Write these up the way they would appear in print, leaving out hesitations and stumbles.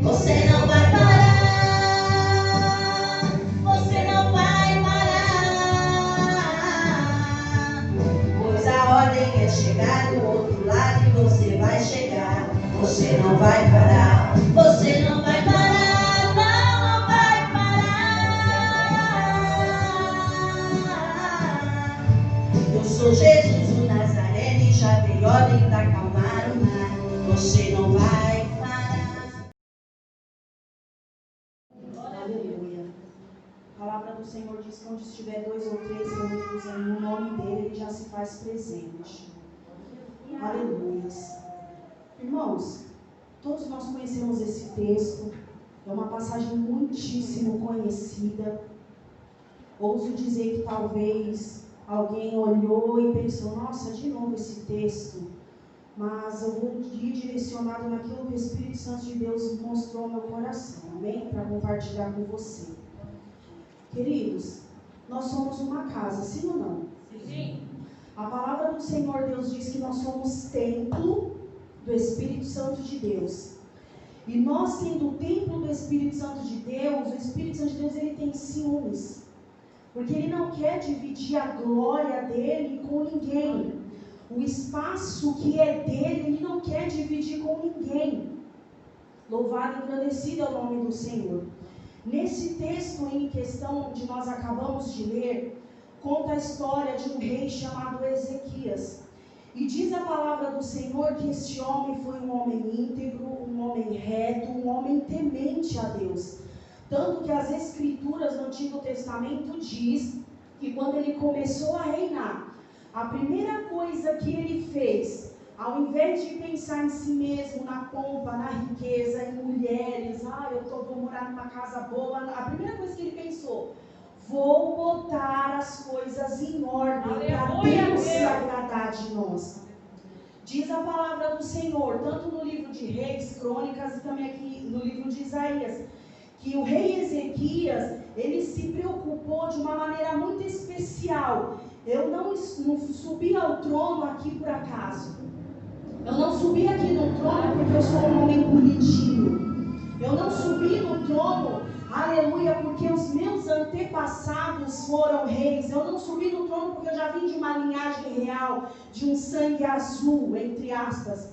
Você não vai parar. Você não vai parar. Pois a ordem é chegar do outro lado e você vai chegar. Você não vai parar. Você não vai parar. Não vai parar. Eu sou Jesus o Nazareno e já dei ordem para acalmar o mar. Você não vai parar. Aleluia. A palavra do Senhor diz que onde estiver 2 ou 3 reunidos no nome dele, ele já se faz presente. Aleluia. Irmãos, todos nós conhecemos esse texto. É uma passagem muitíssimo conhecida. Ouso dizer que talvez alguém olhou e pensou, nossa, de novo esse texto. Mas eu vou ir direcionado naquilo que o Espírito Santo de Deus mostrou ao meu coração, amém? Para compartilhar com você. Queridos, nós somos uma casa, sim ou não? Sim. A palavra do Senhor Deus diz que nós somos templo do Espírito Santo de Deus. E nós, sendo o templo do Espírito Santo de Deus, o Espírito Santo de Deus, ele tem ciúmes. Porque ele não quer dividir a glória dele com ninguém. O espaço que é dele, ele não quer dividir com ninguém. Louvado e engrandecido é o nome do Senhor. Nesse texto em questão, onde nós acabamos de ler, conta a história de um rei chamado Ezequias. E diz a palavra do Senhor que este homem foi um homem íntegro, um homem reto, um homem temente a Deus. Tanto que as Escrituras no Antigo Testamento diz que quando ele começou a reinar, a primeira coisa que ele fez, ao invés de pensar em si mesmo, na pompa, na riqueza, em mulheres, vou morar numa casa boa, a primeira coisa que ele pensou, vou botar as coisas em ordem para Deus se agradar de nós. Diz a palavra do Senhor, tanto no livro de Reis, Crônicas e também aqui no livro de Isaías, que o rei Ezequias, ele se preocupou de uma maneira muito especial. Eu não subi ao trono aqui por acaso. Eu não subi aqui no trono porque eu sou um homem bonitinho. Eu não subi no trono, aleluia, porque os meus antepassados foram reis. Eu não subi no trono porque eu já vim de uma linhagem real, de um sangue azul, entre aspas.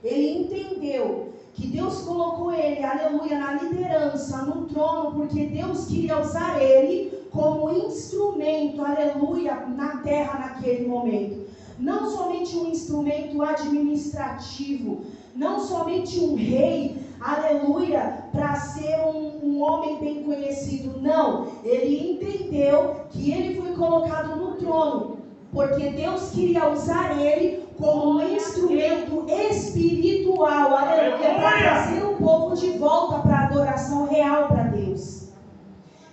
Ele entendeu que Deus colocou ele, aleluia, na liderança, no trono, porque Deus queria usar ele como instrumento, aleluia, na terra naquele momento. Não somente um instrumento administrativo, não somente um rei, aleluia, para ser um homem bem conhecido. Não, ele entendeu que ele foi colocado no trono, porque Deus queria usar ele como um instrumento espiritual, aleluia, para trazer o povo de volta para a adoração real para Deus.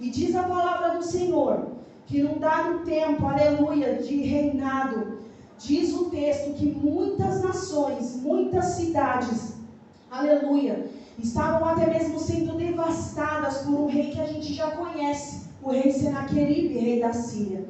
E diz a palavra do Senhor, que num dado tempo, aleluia, de reinado, diz o texto que muitas nações, muitas cidades, aleluia, estavam até mesmo sendo devastadas por um rei que a gente já conhece, o rei Senaqueribe, rei da Síria.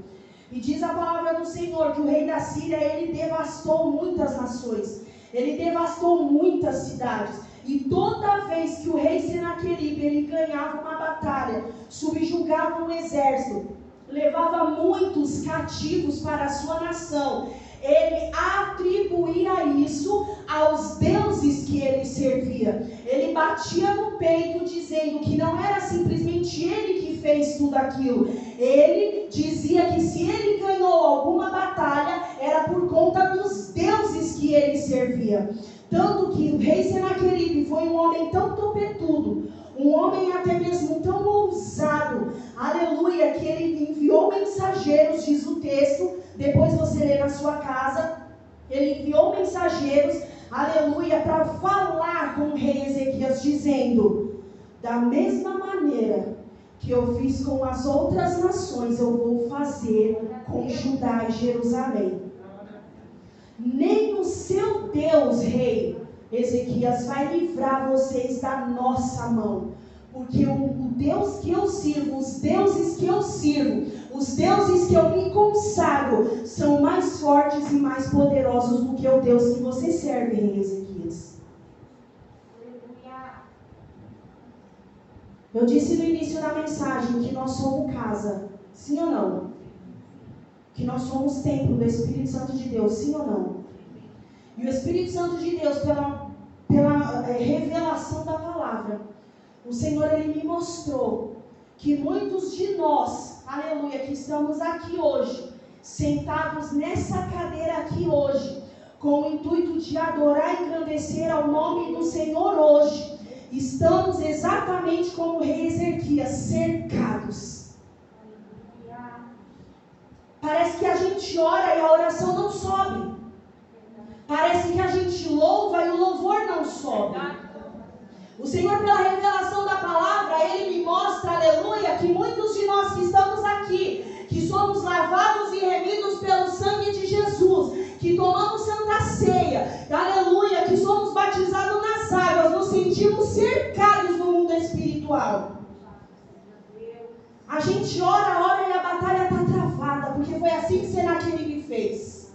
E diz a palavra do Senhor que o rei da Síria, ele devastou muitas nações, ele devastou muitas cidades. E toda vez que o rei Senaqueribe, ele ganhava uma batalha, subjugava um exército, levava muitos cativos para a sua nação, ele atribuía isso aos deuses que ele servia. Ele batia no peito dizendo que não era simplesmente ele que fez tudo aquilo. Ele dizia que se ele ganhou alguma batalha, era por conta dos deuses que ele servia. Tanto que o rei Senaqueribe foi um homem tão topetudo, um homem até mesmo tão ousado, aleluia, que ele enviou mensageiros, diz o texto, depois você lê na sua casa, ele enviou mensageiros, aleluia, para falar com o rei Ezequias, dizendo, da mesma maneira que eu fiz com as outras nações, eu vou fazer com Judá e Jerusalém. Nem o seu Deus, rei Ezequias, vai livrar vocês da nossa mão. Porque o Deus que eu sirvo, os deuses que eu sirvo, os deuses que eu me consagro, são mais fortes e mais poderosos do que o Deus que você serve, rei Ezequias. Eu disse no início da mensagem que nós somos casa, sim ou não? Que nós somos templo do Espírito Santo de Deus, sim ou não? E o Espírito Santo de Deus, pela revelação da palavra, o Senhor, Ele me mostrou que muitos de nós, aleluia, que estamos aqui hoje, sentados nessa cadeira aqui hoje, com o intuito de adorar e engrandecer ao nome do Senhor hoje, estamos exatamente como o rei Ezequias, cercados. Parece que a gente ora e a oração não sobe. Parece que a gente louva e o louvor não sobe. O Senhor, pela revelação da palavra, Ele me mostra, aleluia, que muitos de nós que estamos aqui, que somos lavados e remidos pelo sangue de Jesus, que tomamos santa ceia, aleluia, que somos batizados nas águas, nos sentimos cercados no mundo espiritual. A gente ora e a batalha está travada, porque foi assim que Senaqueribe fez.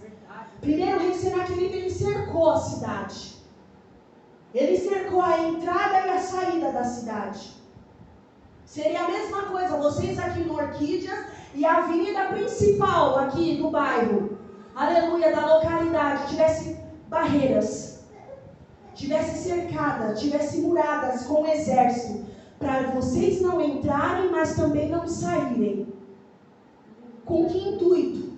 Primeiro o rei Senaqueribe, ele cercou a cidade. Ele cercou a entrada e a saída da cidade. Seria a mesma coisa, vocês aqui no Orquídeas e a avenida principal aqui do bairro, aleluia, da localidade, tivesse barreiras, tivesse cercada, tivesse muradas com o exército, para vocês não entrarem, mas também não saírem. Com que intuito?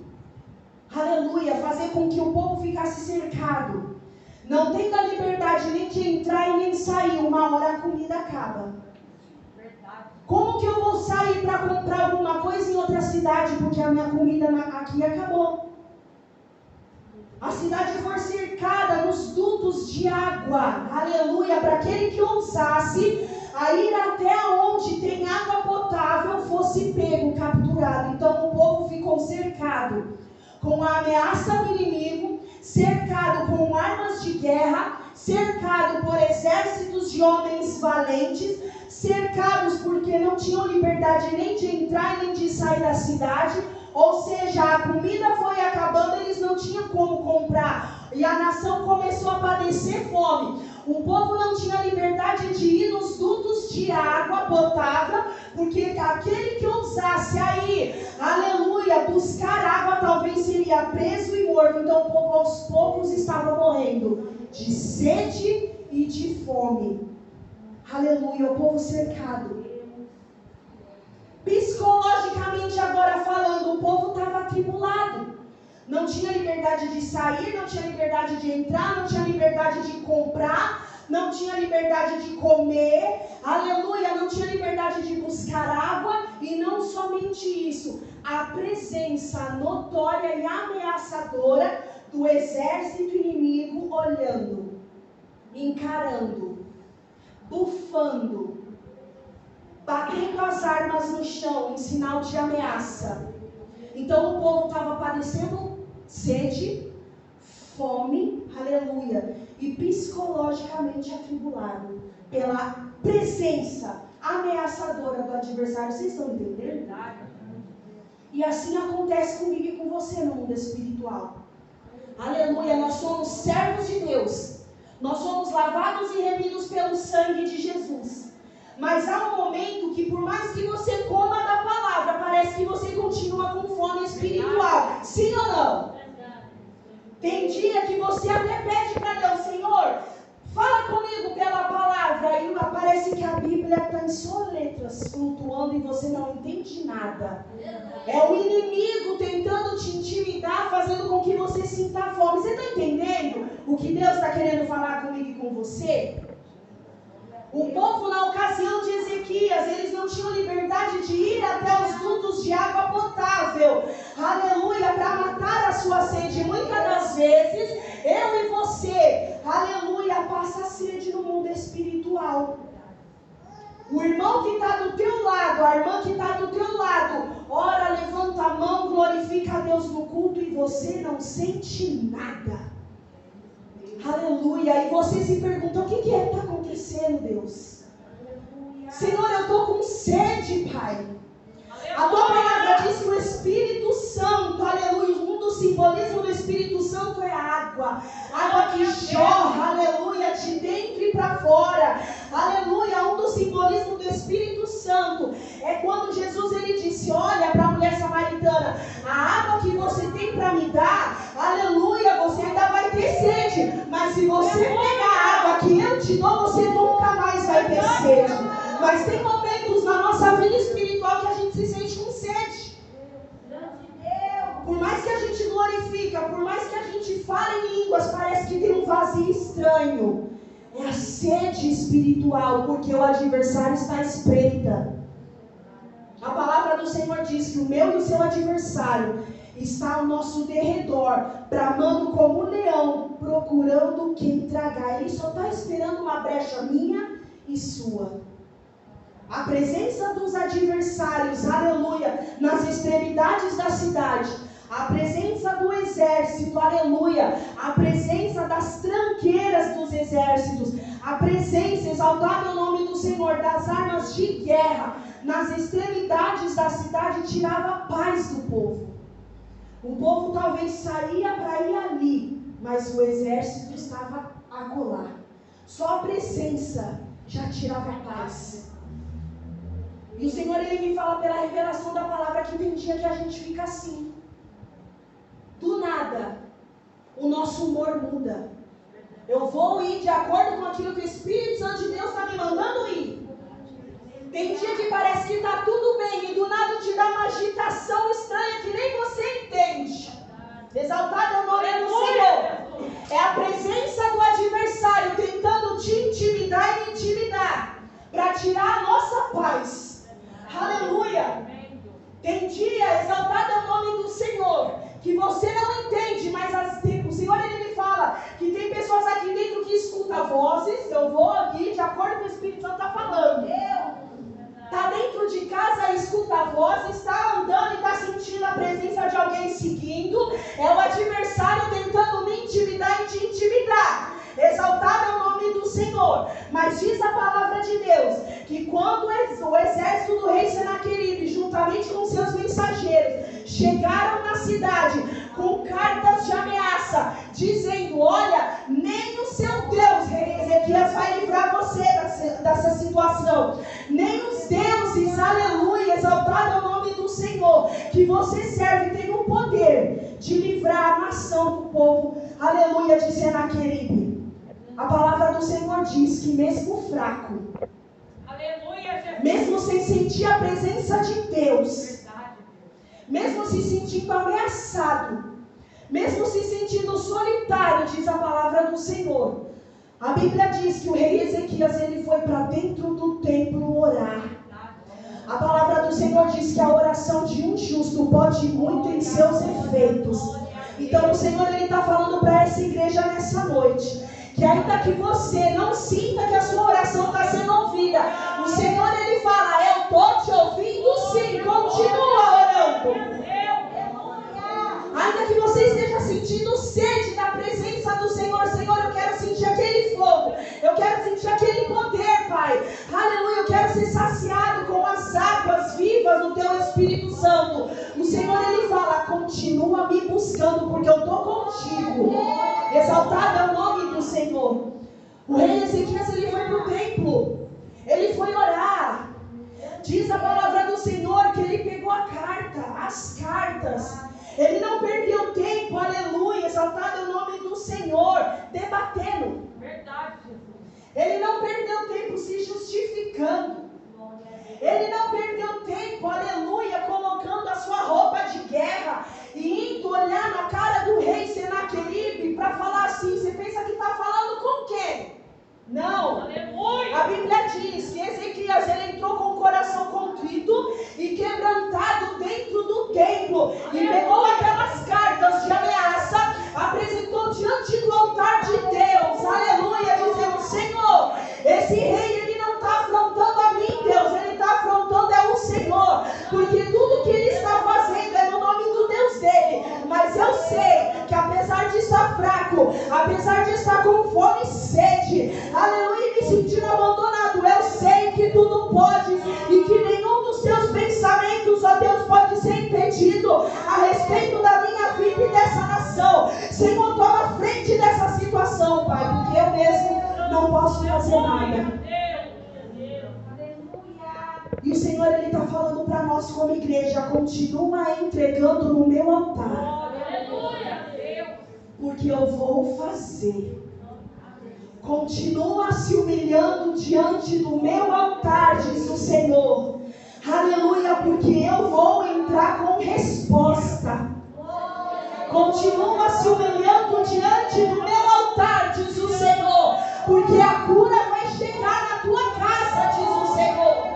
Aleluia, fazer com que o povo ficasse cercado, não tendo a liberdade nem de entrar e nem sair. Uma hora a comida acaba. Como que eu vou sair para comprar alguma coisa em outra cidade, porque a minha comida aqui acabou? A cidade foi cercada nos dutos de água, aleluia, para aquele que ousasse a ir até onde tem água potável fosse pego, capturado. Então o povo ficou cercado com a ameaça do inimigo, cercado com armas de guerra, cercado por exércitos de homens valentes, cercados porque não tinham liberdade nem de entrar nem de sair da cidade. Ou seja, a comida foi acabando, eles não tinham como comprar, e a nação começou a padecer fome. O povo não tinha liberdade de ir nos dutos de água potável, porque aquele que ousasse aí, aleluia, buscar água, talvez seria preso e morto. Então o povo aos poucos estava morrendo de sede e de fome. Aleluia, o povo cercado. Psicologicamente agora falando, o povo estava atribulado. Não tinha liberdade de sair, não tinha liberdade de entrar, não tinha liberdade de comprar, não tinha liberdade de comer, aleluia, não tinha liberdade de buscar água. E não somente isso, a presença notória e ameaçadora do exército inimigo olhando, encarando, bufando, batendo as armas no chão em sinal de ameaça. Então o povo estava padecendo sede, fome, aleluia, e psicologicamente atribulado pela presença ameaçadora do adversário. Vocês estão entendendo? E assim acontece comigo e com você no mundo espiritual. Aleluia, nós somos servos de Deus, nós somos lavados e remidos pelo sangue de Jesus. Mas há um momento que, por mais que você coma da palavra, parece que você continua com fome espiritual. Sim ou não? Tem dia que você até pede para Deus: Senhor, fala comigo pela palavra. E parece que a Bíblia está em só letras flutuando e você não entende nada. É o inimigo tentando te intimidar, fazendo com que você sinta fome. Você está entendendo o que Deus está querendo falar comigo e com você? O povo, na ocasião de Ezequias, eles não tinham liberdade de ir até os dutos de água potável, aleluia, para matar a sua sede. Muitas das vezes, eu e você, aleluia, passa sede no mundo espiritual. O irmão que está do teu lado, a irmã que está do teu lado, ora, levanta a mão, glorifica a Deus no culto e você não sente nada. Aleluia, e você se pergunta: o que é que está acontecendo, Deus? Senhor, eu estou com sede, Pai. A tua palavra diz que o Espírito Santo, aleluia, um dos simbolismos do Espírito Santo é água. Água que jorra, aleluia, de dentro e para fora. Aleluia, um dos simbolismos do Espírito Santo. É quando Jesus ele disse, olha para a mulher samaritana, a água que você tem para me dar, aleluia, você ainda vai ter sede, mas se você pegar a água que eu te dou, você nunca mais vai ter sede. Mas tem momentos na nossa vida espiritual que a gente se sente com sede. Por mais que a gente glorifica, por mais que a gente fale em línguas, parece que tem um vazio estranho. É a sede espiritual, porque o adversário está à espreita. A palavra do Senhor diz que o meu e o seu adversário está ao nosso derredor, bramando como um leão, procurando quem tragar. Ele só está esperando uma brecha minha e sua. A presença dos adversários, aleluia, nas extremidades da cidade, a presença do exército, aleluia, a presença das tranqueiras dos exércitos, a presença, exaltado é o nome do Senhor, das armas de guerra, nas extremidades da cidade, tirava a paz do povo. O povo talvez saía para ir ali, mas o exército estava a colar. Só a presença já tirava a paz. E o Senhor, Ele me fala pela revelação da palavra que tem dia que a gente fica assim. Do nada, o nosso humor muda. Eu vou ir de acordo com aquilo que o Espírito Santo de Deus está me mandando ir. Tem dia que parece que está tudo bem e do nada te dá uma agitação estranha que nem você entende. Exaltado é o nome do Senhor. É a presença do adversário tentando te intimidar e me intimidar para tirar a nossa paz. Aleluia. Tem dia, exaltado é o nome do Senhor, que você não entende, mas o Senhor ele me fala que tem pessoas aqui dentro que escutam vozes. Eu vou aqui de acordo com o Espírito Santo está falando. Está dentro de casa, escuta a voz, está andando e está sentindo a presença de alguém seguindo. É o adversário tentando me intimidar e te intimidar. Exaltado é o nome do Senhor. Mas diz a palavra de Deus que quando o exército do rei Senaqueribe, juntamente com seus mensageiros, chegaram na cidade com cartas de ameaça, dizendo, olha, nem o seu Deus, rei Ezequias, vai livrar você dessa situação. Nem os deuses, aleluia, exaltado é o nome do Senhor, que você serve, tem o poder de livrar a nação do povo, aleluia, de Senaqueribe. A palavra do Senhor diz que mesmo fraco, mesmo sem sentir a presença de Deus, mesmo se sentindo ameaçado, mesmo se sentindo solitário, diz a palavra do Senhor, a Bíblia diz que o rei Ezequias ele foi para dentro do templo orar. A palavra do Senhor diz que a oração de um justo pode muito em seus efeitos. Então o Senhor ele está falando para essa igreja nessa noite, que ainda que você não sinta que a sua oração está sendo ouvida, o Senhor ele fala, eu estou te ouvindo sim, continua orando. Ainda que você esteja sentindo sede da presença do Senhor, Senhor, eu quero sentir aquele fogo, eu quero sentir aquele poder, Pai, aleluia, eu quero ser saciado com as águas vivas do Teu Espírito Santo. O Senhor ele fala, continua me buscando, porque eu estou contigo. Exaltado é o nome do Senhor. O rei Ezequias ele foi para o templo, ele foi orar. Diz a palavra do Senhor que ele pegou a carta, as cartas. Ele não perdeu tempo, aleluia, exaltado é o nome do Senhor, debatendo. Verdade, Jesus. Ele não perdeu tempo se justificando. Ele não perdeu tempo, aleluia, colocando a sua roupa de guerra e indo olhar na cara do rei Senaqueribe para falar assim, você pensa que está falando com quem? Não. Aleluia. A Bíblia diz que Ezequias ele entrou com o coração contrito e quebrantado dentro do templo e pegou aquelas cartas de ameaça, apresentou diante do altar de Deus, aleluia, dizendo, Senhor, esse rei ele não está afrontando a mim, Deus, ele está afrontando é o Senhor, porque tudo que ele está fazendo é no nome do Deus dele, mas eu sei que apesar de estar fraco, apesar de estar com fome e sede, aleluia, e me sentindo abandonado, eu sei que tudo pode e que nenhum dos seus pensamentos, ó Deus, pode ser impedido a respeito da minha vida e dessa nação. Senhor, toma frente dessa situação, Pai, porque eu mesmo não posso fazer nada. E o Senhor Senhor, Ele está falando para nós como igreja, continua entregando no meu altar. Porque eu vou fazer. Continua se humilhando diante do meu altar, diz o Senhor. Aleluia, porque eu vou entrar com resposta. Continua se humilhando diante do meu altar, diz o Senhor, porque a cura vai chegar na tua casa, diz o Senhor.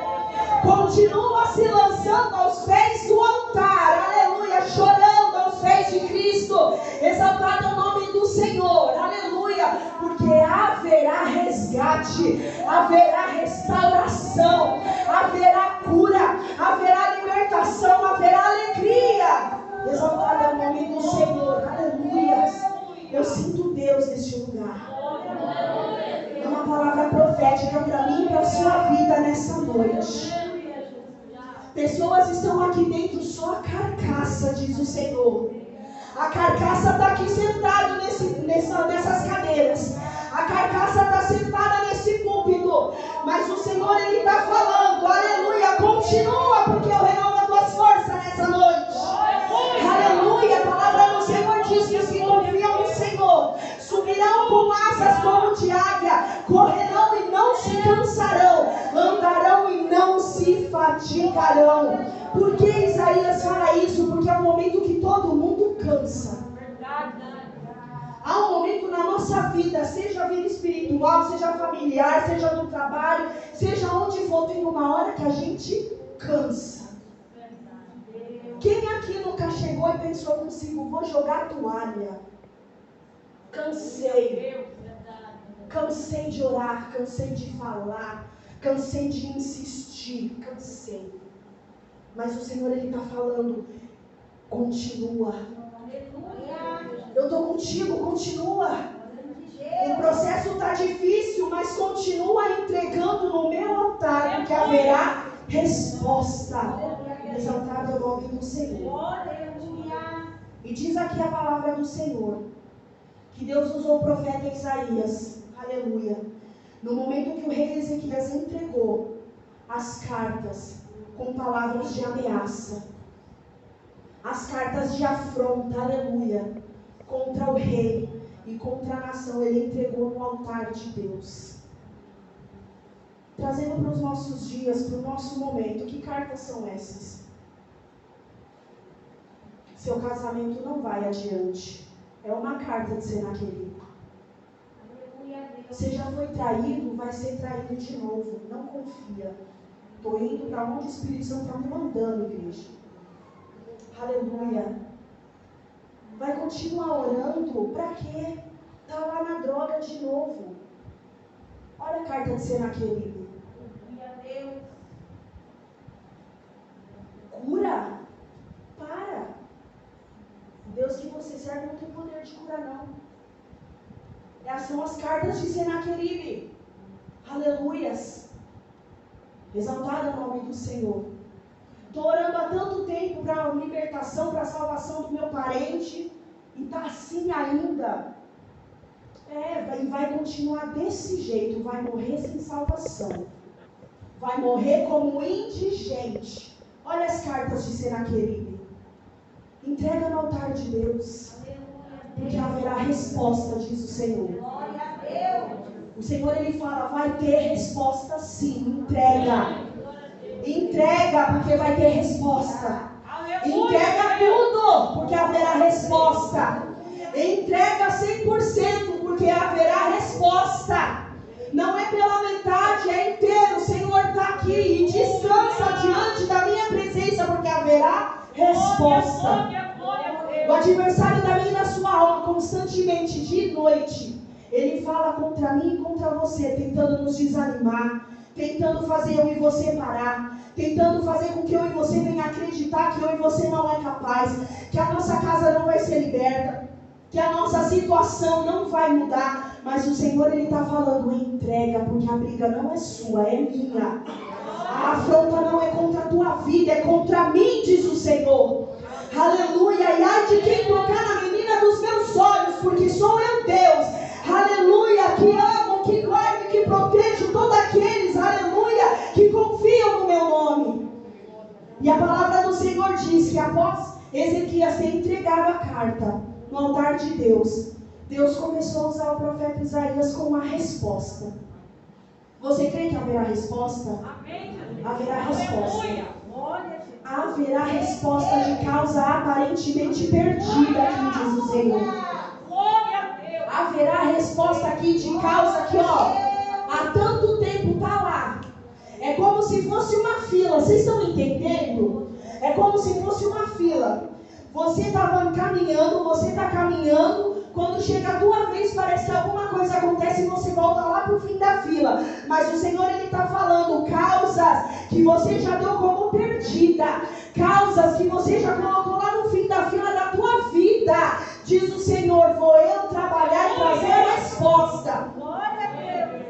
Continua se lançando aos pés do altar, aleluia, chorando aos pés de Cristo, exaltado o nome do Senhor, aleluia, porque haverá resgate, haverá restauração, haverá cura, haverá libertação, haverá alegria, exaltado é o nome do Senhor, aleluia. Eu sinto Deus neste lugar. É uma palavra profética para mim e para a sua vida nessa noite. Pessoas estão aqui dentro, só a carcaça, diz o Senhor. A carcaça está aqui sentada nessas cadeiras. A carcaça está sentada nesse púlpito. Mas o Senhor, Ele está falando, aleluia, continua, porque eu renovo as tuas forças nessa noite. Aleluia, a palavra do Senhor diz que os que confiam no Senhor subirão com asas como de águia, correrão e não se cansarão, andarão e não se fatigarão. Por que Isaías fala isso? Porque é um momento que todo mundo cansa. Há um momento na nossa vida, seja a vida espiritual, seja familiar, seja no trabalho, seja onde for, tem uma hora que a gente cansa. Quem aqui nunca chegou e pensou consigo, vou jogar a toalha? Cansei. Cansei de orar, cansei de falar, cansei de insistir, cansei. Mas o Senhor, Ele está falando, continua. Eu estou contigo, continua. O processo está difícil, mas continua entregando no meu altar, porque haverá resposta. Exaltado é o nome do Senhor. E diz aqui a palavra do Senhor, que Deus usou o profeta Isaías, aleluia, no momento que o rei Ezequias entregou as cartas com palavras de ameaça, as cartas de afronta, aleluia, contra o rei e contra a nação, ele entregou no altar de Deus. Trazendo para os nossos dias, para o nosso momento, que cartas são essas? Seu casamento não vai adiante. É uma carta de Senaqueribe. Você já foi traído, vai ser traído de novo. Não confia. Estou indo para onde o Espírito Santo está me mandando, igreja. Aleluia. Vai continuar orando? Para quê? Está lá na droga de novo. Olha a carta de Senaqueribe. Cura? Para. Deus que você serve não tem poder de curar, não. Essas são as cartas de Senaqueribe. Aleluias. Exaltado o nome do Senhor. Estou orando há tanto tempo para a libertação, para a salvação do meu parente. E está assim ainda. E vai continuar desse jeito. Vai morrer sem salvação. Vai morrer como indigente. Olha as cartas de Senaqueribe. Entrega no altar de Deus. Porque haverá resposta, diz o Senhor. O Senhor, Ele fala, vai ter resposta sim. Entrega. Entrega, porque vai ter resposta. Entrega tudo, porque haverá resposta. Entrega 100%, porque haverá resposta. Não é pela metade, é inteiro. O Senhor está aqui e descansa diante da minha presença, porque haverá resposta. O adversário da minha e da sua alma, constantemente, dia e noite, ele fala contra mim e contra você, tentando nos desanimar, tentando fazer eu e você parar, tentando fazer com que eu e você venha acreditar que eu e você não é capaz, que a nossa casa não vai ser liberta, que a nossa situação não vai mudar. Mas o Senhor, Ele está falando, entrega, porque a briga não é sua, é minha. A afronta não é contra a tua vida, é contra mim, diz o Senhor. Aleluia. E ai de quem tocar na menina dos meus olhos, porque sou eu Deus. Aleluia. Que amo, que guardo, que protejo todos aqueles, aleluia, que confiam no meu nome. Ezequias ter entregado a carta no altar de Deus, Deus começou a usar o profeta Isaías como uma resposta. Você crê que haverá resposta? Amém. Haverá resposta. Glória. Haverá resposta de causa aparentemente perdida aqui, diz o Senhor. Glória a Deus. Haverá resposta aqui de causa que, há tanto tempo está lá. É como se fosse uma fila. Vocês estão entendendo? É como se fosse uma fila. Você estava caminhando, você está caminhando. Quando chega a tua vez, parece que alguma coisa acontece e você volta lá para o fim da fila. Mas o Senhor, Ele está falando causas que você já deu como perdida. Causas que você já colocou lá no fim da fila da tua vida. Diz o Senhor, vou eu trabalhar e trazer a resposta. Glória a Deus.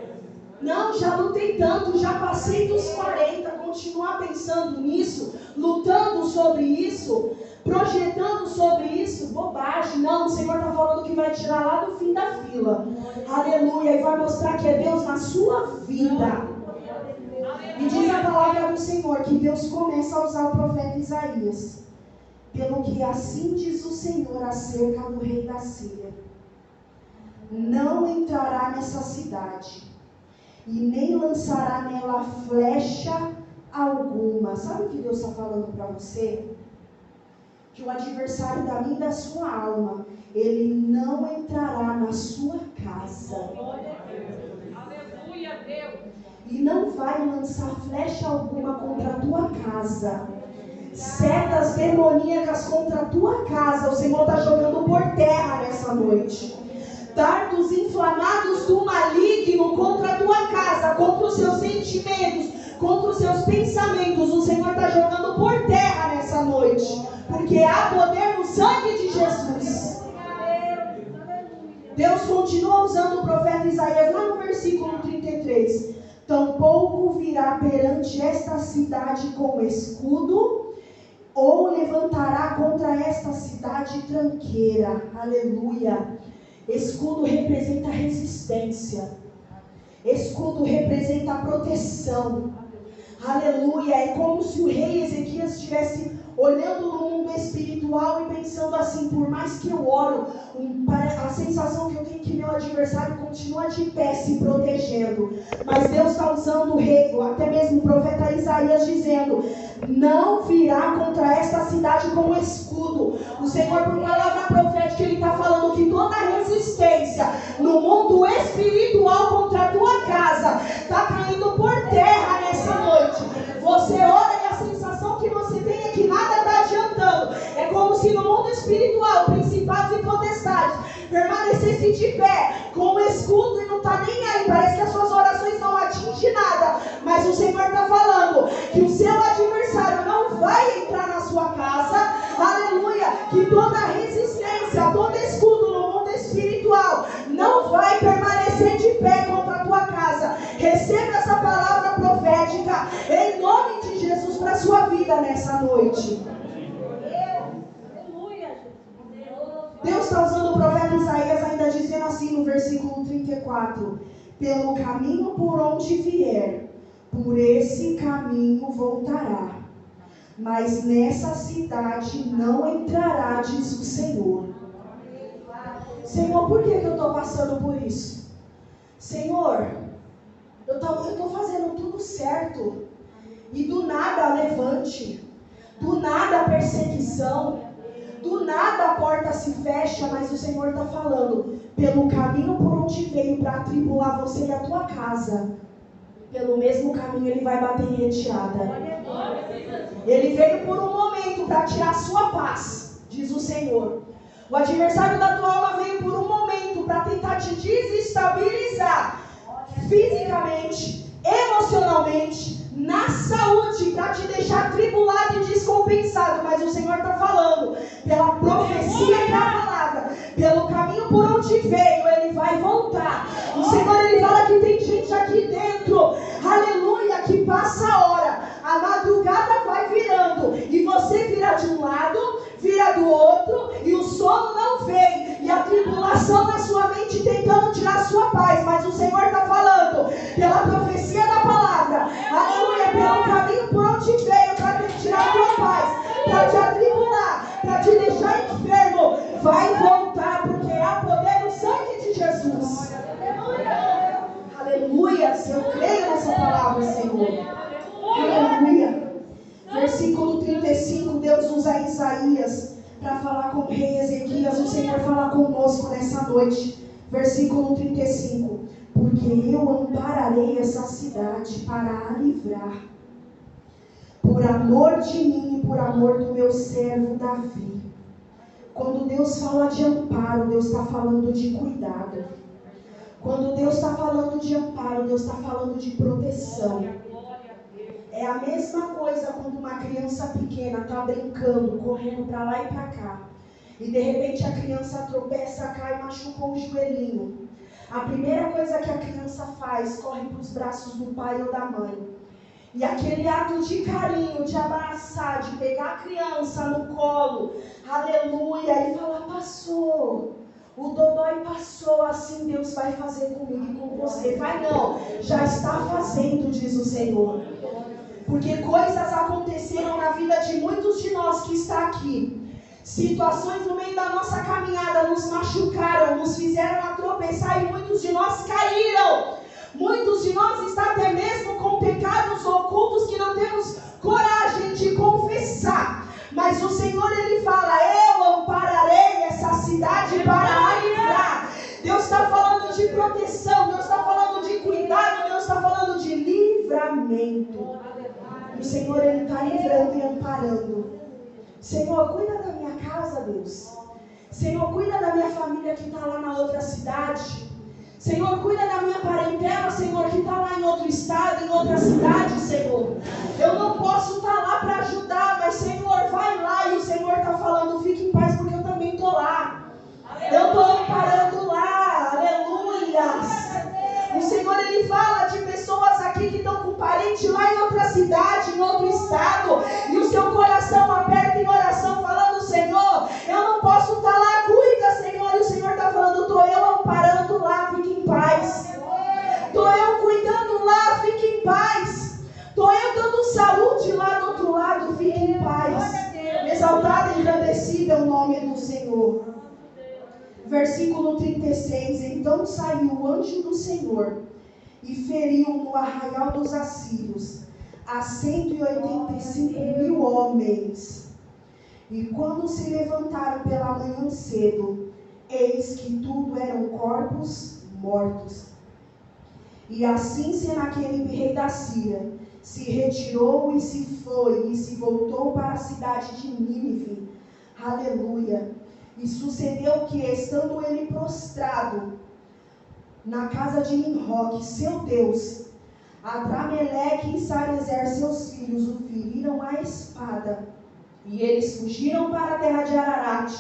Não, já lutei tanto, já passei dos 40. Continuar pensando nisso, lutando sobre isso, projetando sobre isso, bobagem. Não, o Senhor está falando que vai tirar lá do fim da fila. Aleluia. E vai mostrar que é Deus na sua vida. E diz a palavra do Senhor que Deus começa a usar o profeta Isaías. Pelo que assim diz o Senhor acerca do rei da Síria: não entrará nessa cidade e nem lançará nela flecha alguma. Sabe o que Deus está falando para você? Que o adversário da minha e da sua alma, ele não entrará na sua casa. Glória a Deus. Aleluia, Deus. E não vai lançar flecha alguma contra a tua casa. Setas demoníacas contra a tua casa, o Senhor está jogando por terra nessa noite. Dardos inflamados do maligno contra a tua casa, contra os seus sentimentos, contra os seus pensamentos, o Senhor está jogando por terra nessa noite. Porque há poder no sangue de Jesus. Deus continua usando o profeta Isaías lá no versículo 33. Tampouco virá perante esta cidade com escudo, ou levantará contra esta cidade tranqueira. Aleluia. Escudo representa resistência. Escudo representa proteção. Aleluia. É como se o rei Ezequias estivesse olhando no mundo espiritual e pensando assim: por mais que eu oro, a sensação que eu tenho é que meu adversário continua de pé se protegendo. Mas Deus está usando o rei, ou até mesmo o profeta Isaías, dizendo: não virá contra esta cidade com escudo. O Senhor, por palavra profética, Ele está falando que toda resistência no mundo espiritual contra a tua casa está caindo por terra nessa noite. Você ora e a sensação que você tem é que nada está adiantando. É como se no mundo espiritual, principados e potestades permanecesse de pé com o escudo e não está nem aí. Parece que as suas orações não atingem nada. Mas o Senhor está falando que o seu adversário não vai entrar na sua casa. Aleluia. Que toda resistência, todo escudo no mundo espiritual não vai permanecer de pé contra a tua casa. Receba essa palavra profética em nome de Jesus para a sua vida nessa noite. Deus está usando o profeta Isaías ainda dizendo assim no versículo 34: pelo caminho por onde vier, por esse caminho voltará, mas nessa cidade não entrará, diz o Senhor. Senhor, por que eu estou passando por isso? Senhor, eu estou fazendo tudo certo, e do nada levante, do nada a perseguição, do nada a porta se fecha. Mas o Senhor está falando: pelo caminho por onde veio para atribular você e a tua casa, pelo mesmo caminho Ele vai bater em retirada. Ele veio por um momento para tirar a sua paz, diz o Senhor. O adversário da tua alma veio por um momento para tentar te desestabilizar fisicamente, emocionalmente, na saúde, para te deixar tribulado e descompensado. Mas o Senhor está falando, pela profecia da palavra, pelo caminho por onde veio, Ele vai voltar. O Senhor, Ele fala que tem gente aqui dentro, aleluia, que passa a hora, a madrugada vai virando, e você vira de um lado, vira do outro, e o sono não vem, e a tribulação na sua mente tentando tirar a sua paz. Mas o Senhor está falando, pela profecia da palavra, aleluia, pelo caminho por onde veio, para te tirar a tua paz, para te atribular, para te vai voltar, porque há poder no sangue de Jesus. Aleluia. Eu creio nessa palavra, Senhor. Aleluia. Versículo 35, Deus usa Isaías para falar com o rei Ezequias. O Senhor fala conosco nessa noite. Versículo 35. Porque eu ampararei essa cidade para a livrar, por amor de mim e por amor do meu servo Davi. Quando Deus fala de amparo, Deus está falando de cuidado. Quando Deus está falando de amparo, Deus está falando de proteção. É a mesma coisa quando uma criança pequena está brincando, correndo para lá e para cá. E de repente a criança tropeça, cai e machucou o joelhinho. A primeira coisa que a criança faz, corre para os braços do pai ou da mãe. E aquele ato de carinho, de abraçar, de pegar a criança no colo, aleluia, e falar, passou. O dodói passou, assim Deus vai fazer comigo e com você. Vai não, já está fazendo, diz o Senhor. Porque coisas aconteceram na vida de muitos de nós que está aqui. Situações no meio da nossa caminhada nos machucaram, nos fizeram tropeçar e muitos de nós caíram. Muitos de nós estão até mesmo com pecados ocultos que não temos coragem de confessar. Mas o Senhor, Ele fala, eu ampararei essa cidade para a livrar. Deus está falando de proteção, Deus está falando de cuidado, Deus está falando de livramento. E o Senhor, Ele está livrando e amparando. Senhor, cuida da minha casa, Deus. Senhor, cuida da minha família que está lá na outra cidade. Senhor, cuida da minha parentela, Senhor, que está lá em outro estado, em outra cidade, Senhor. Eu não posso estar lá para ajudar, mas, Senhor, vai lá. E o Senhor está falando, fique em paz, porque eu também estou lá. Eu estou amparando lá, aleluia. O Senhor, Ele fala de pessoas aqui que estão com parente lá em outra cidade, em outro estado. E o seu coração aperta em oração, falando, Senhor, eu não posso estar lá, cuida, Senhor. E o Senhor está falando, estou eu amparando lá, fique em paz. Estou eu cuidando lá, fique em paz. Estou eu dando saúde lá do outro lado, fique em paz. Exaltado e engrandecido é o nome do Senhor. Versículo 36. Então saiu o anjo do Senhor e feriu no arraial dos assírios a 185.000 homens. E quando se levantaram pela manhã cedo, eis que tudo eram corpos mortos. E assim Senaqueribe, rei da Síria, se retirou e se foi, e se voltou para a cidade de Nínive. Aleluia. E sucedeu que, estando ele prostrado na casa de Nimrod, seu Deus, Adrameleque e Sarezer, seus filhos, o feriram à espada. E eles fugiram para a terra de Ararat.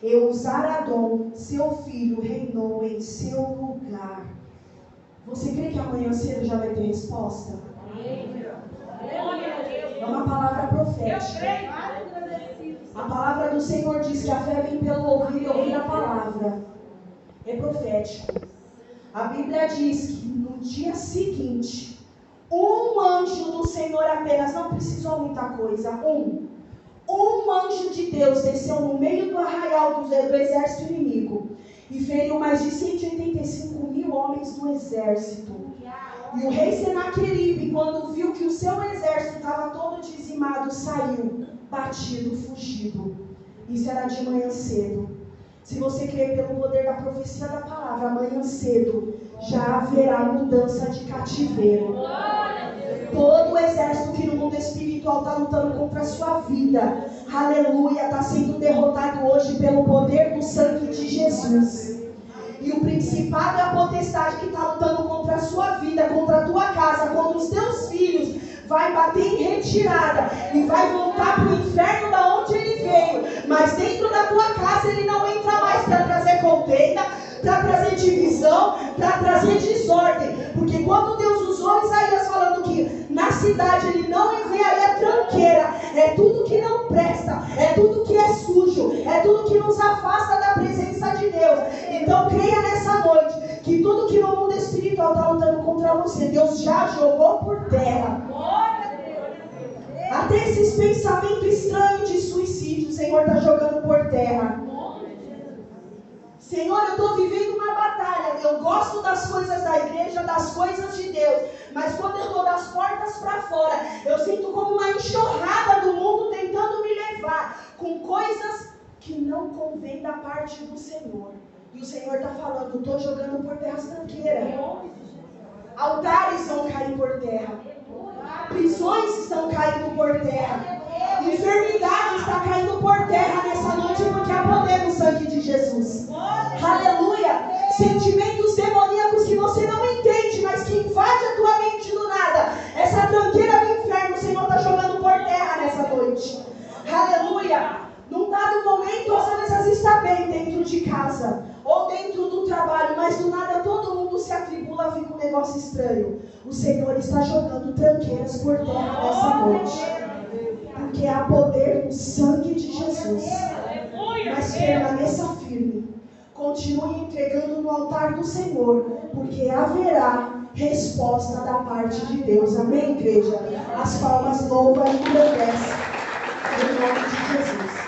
E Uzaradom, seu filho, reinou em seu lugar. Você crê que amanhã cedo já vai ter resposta? É uma palavra profética. A palavra do Senhor diz que a fé vem pelo ouvir e ouvir a palavra. É profético. A Bíblia diz que no dia seguinte, um anjo do Senhor apenas, não precisou muita coisa, um anjo de Deus desceu no meio do arraial do exército inimigo e feriu mais de 185.000 homens do exército. E o rei Senaqueribe, quando viu que o seu exército estava todo dizimado, saiu, batido, fugido. Isso era de manhã cedo. Se você crer pelo poder da profecia da palavra, amanhã cedo já haverá mudança de cativeiro. Todo o exército que no mundo espiritual está lutando contra a sua vida, aleluia, está sendo derrotado hoje pelo poder do sangue de Jesus. E o principado e a potestade que está lutando contra a sua vida, contra a tua casa, contra os teus filhos, vai bater em retirada e vai voltar para o inferno da onde ele veio. Mas dentro da tua casa ele não entra mais para trazer contenda, para trazer divisão, para trazer desordem. Porque quando Deus usou Isaías falando que na cidade ele não enviaria tranqueira, é tudo que não presta, é tudo que é sujo, é tudo que nos afasta da presença de Deus. Então creia nessa noite que tudo que no mundo espiritual está lutando contra você, Deus já jogou por terra. Até esses pensamentos estranhos de suicídio, o Senhor está jogando por terra. Senhor, eu estou vivendo uma batalha. Eu gosto das coisas da igreja, das coisas de Deus. Mas quando eu estou das portas para fora, eu sinto como uma enxurrada do mundo tentando me levar com coisas que não convém da parte do Senhor. E o Senhor está falando, estou jogando por terra as tranqueiras. Altares vão cair por terra. Prisões estão caindo por terra. Enfermidade está caindo por terra nessa noite, porque há poder no sangue de Jesus. Aleluia! Sentimentos demoníacos que você não entende, mas que invade a tua mente do nada. Essa tranqueira do inferno, o Senhor está jogando por terra nessa noite. Aleluia! Num dado momento, às vezes está bem dentro de casa ou dentro do trabalho, mas do nada todo mundo se atribula, fica um negócio estranho. O Senhor está jogando tranqueiras por terra nessa noite, porque há poder no sangue de Jesus. Mas permaneça firme, continue entregando no altar do Senhor, porque haverá resposta da parte de Deus. Amém, igreja? As palmas louvam e agradecem em nome de Jesus.